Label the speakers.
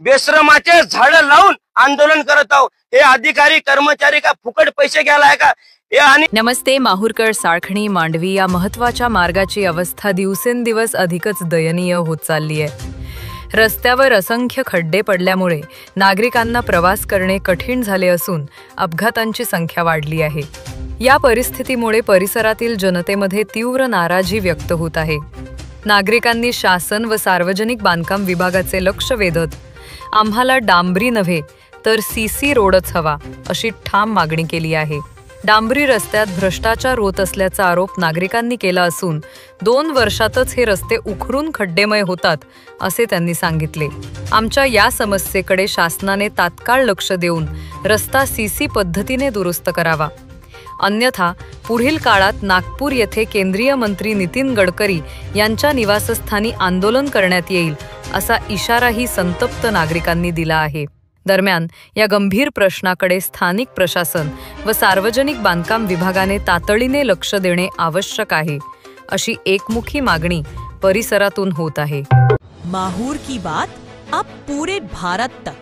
Speaker 1: बेश्रमाचे झाड लावून आंदोलन करत आहोत। हे अधिकारी कर्मचारी का फुकट पैसे घ्यायला आहे का?
Speaker 2: नमस्ते। माहूरगड साळखणी मांडवी या महत्वाच्या मार्गाची अवस्था दिवसेंदिवस अधिकच दयनीय होत चालली आहे। रस्त्यावर असंख्य खड्डे पडल्यामुळे नागरिकांना प्रवास करणे कठीण झाले असून अपघातांची संख्या वाढली आहे। या परिस्थितीमुळे परिसरातील जनतेमध्ये तीव्र नाराजी व्यक्त होत आहे। नागरिकांनी शासन व सार्वजनिक बांधकाम विभागाचे लक्ष वेधत आम्हाला डांबरी नव्हे तर सीसी रोडच हवा अशी ठाम मागणी केली आहे। डांबरी रस्त्यात भ्रष्टाचार होत असल्याचा आरोप नागरिकांनी केला असून 2 वर्षातच हे रस्ते उखरून खड्डेमय होतात असे त्यांनी सांगितले। आमच्या या समस्येकडे शासनाने तात्काळ लक्ष देऊन रस्ता सीसी पद्धतीने दुरुस्त करावा, अन्यथा पुढील काळात नागपूर येथे केंद्रीय मंत्री नितीन गडकरी यांच्या निवासस्थानी आंदोलन करण्यात येईल असा इशाराही संतप्त नागरिकांनी दिला आहे। दरम्यान या गंभीर प्रश्नाकडे स्थानिक प्रशासन व सार्वजनिक बांधकाम विभागाने तातडीने लक्ष देणे आवश्यक आहे अशी एकमुखी मागणी परिसरातून होत आहे।
Speaker 3: माहूर की बात अब पूरे भारत तक।